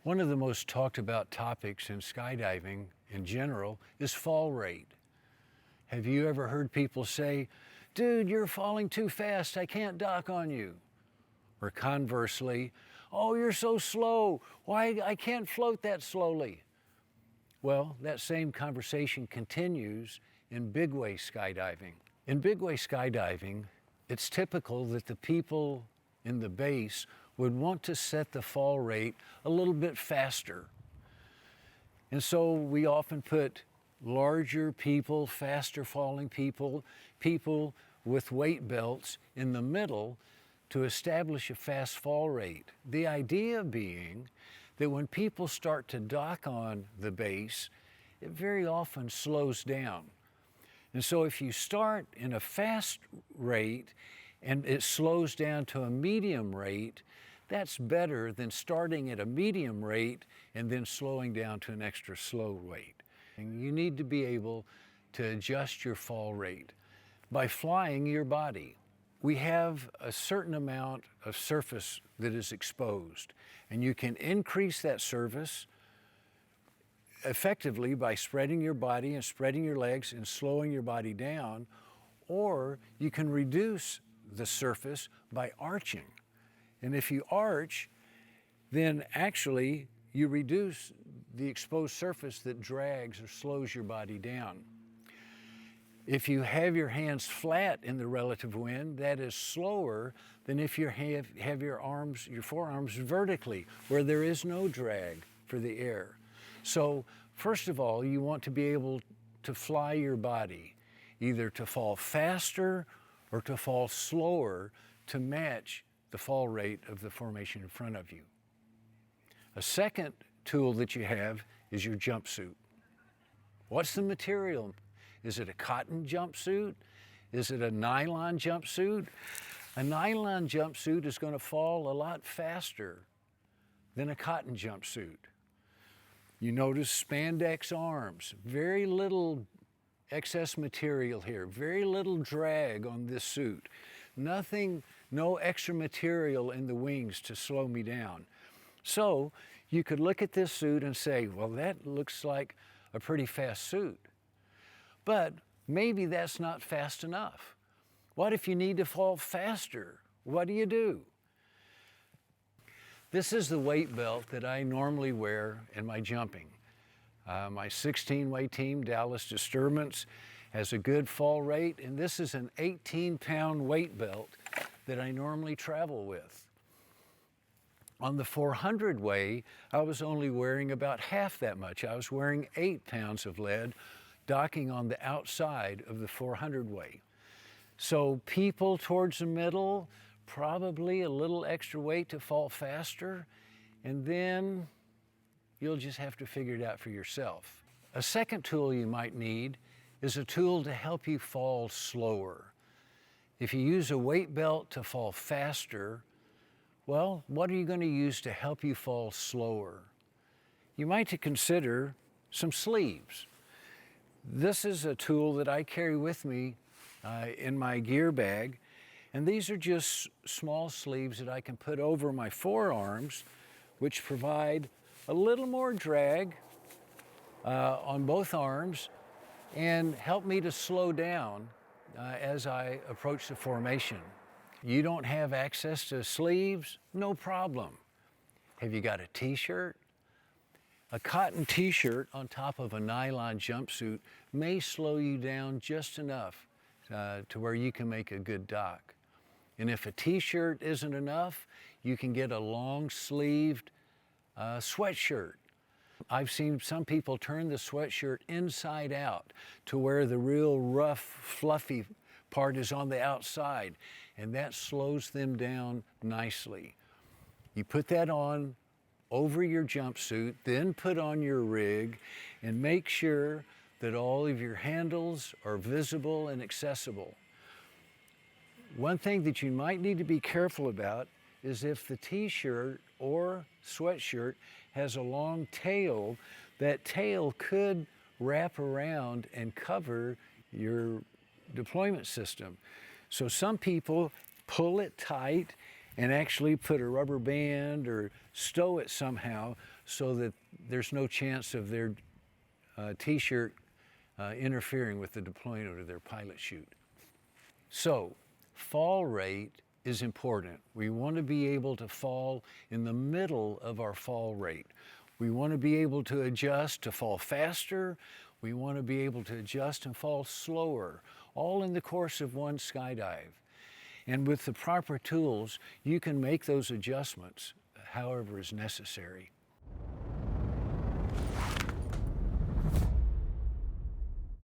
One of the most talked about topics in skydiving in general is fall rate. Have you ever heard people say, "Dude, you're falling too fast, I can't dock on you"? Or conversely, "Oh, you're so slow, why I can't float that slowly"? Well, that same conversation continues in big wave skydiving. In big wave skydiving, it's typical that the people in the base would want to set the fall rate a little bit faster. And so we often put larger people, faster falling people, people with weight belts in the middle to establish a fast fall rate. The idea being that when people start to dock on the base, it very often slows down. And so if you start in a fast rate and it slows down to a medium rate, that's better than starting at a medium rate and then slowing down to an extra slow rate. And you need to be able to adjust your fall rate by flying your body. We have a certain amount of surface that is exposed, and you can increase that surface effectively by spreading your body and spreading your legs and slowing your body down, or you can reduce the surface by arching. And if you arch, then actually you reduce the exposed surface that drags or slows your body down. If you have your hands flat in the relative wind, that is slower than if you have your forearms vertically, where there is no drag for the air. So first of all, you want to be able to fly your body, either to fall faster or to fall slower to match the fall rate of the formation in front of you. A second tool that you have is your jumpsuit. What's the material? Is it a cotton jumpsuit? Is it a nylon jumpsuit? A nylon jumpsuit is going to fall a lot faster than a cotton jumpsuit. You notice spandex arms, very little excess material here, very little drag on this suit. Nothing, no extra material in the wings to slow me down. So you could look at this suit and say, well, that looks like a pretty fast suit. But maybe that's not fast enough. What if you need to fall faster? What do? This is the weight belt that I normally wear in my jumping. My 16-way team, Dallas Disturbance, has a good fall rate, and this is an 18-pound weight belt that I normally travel with. On the 400-way, I was only wearing about half that much. I was wearing 8 pounds of lead, docking on the outside of the 400-way. So people towards the middle, probably a little extra weight to fall faster, and then you'll just have to figure it out for yourself. A second tool you might need is a tool to help you fall slower. If you use a weight belt to fall faster, well, what are you going to use to help you fall slower? You might consider some sleeves. This is a tool that I carry with me in my gear bag, and these are just small sleeves that I can put over my forearms, which provide a little more drag on both arms and help me to slow down as I approach the formation. You don't have access to sleeves? No problem. Have you got a t-shirt? A cotton t-shirt on top of a nylon jumpsuit may slow you down just enough to where you can make a good dock. And if a t-shirt isn't enough, you can get a long-sleeved sweatshirt. I've seen some people turn the sweatshirt inside out to where the real rough, fluffy part is on the outside, and that slows them down nicely. You put that on over your jumpsuit, then put on your rig, and make sure that all of your handles are visible and accessible. One thing that you might need to be careful about is if the t-shirt or sweatshirt has a long tail, that tail could wrap around and cover your deployment system. So some people pull it tight and actually put a rubber band or stow it somehow so that there's no chance of their t-shirt interfering with the deployment of their pilot chute. So, fall rate is important. We want to be able to fall in the middle of our fall rate. We want to be able to adjust to fall faster. We want to be able to adjust and fall slower, all in the course of one skydive. And with the proper tools, you can make those adjustments however is necessary.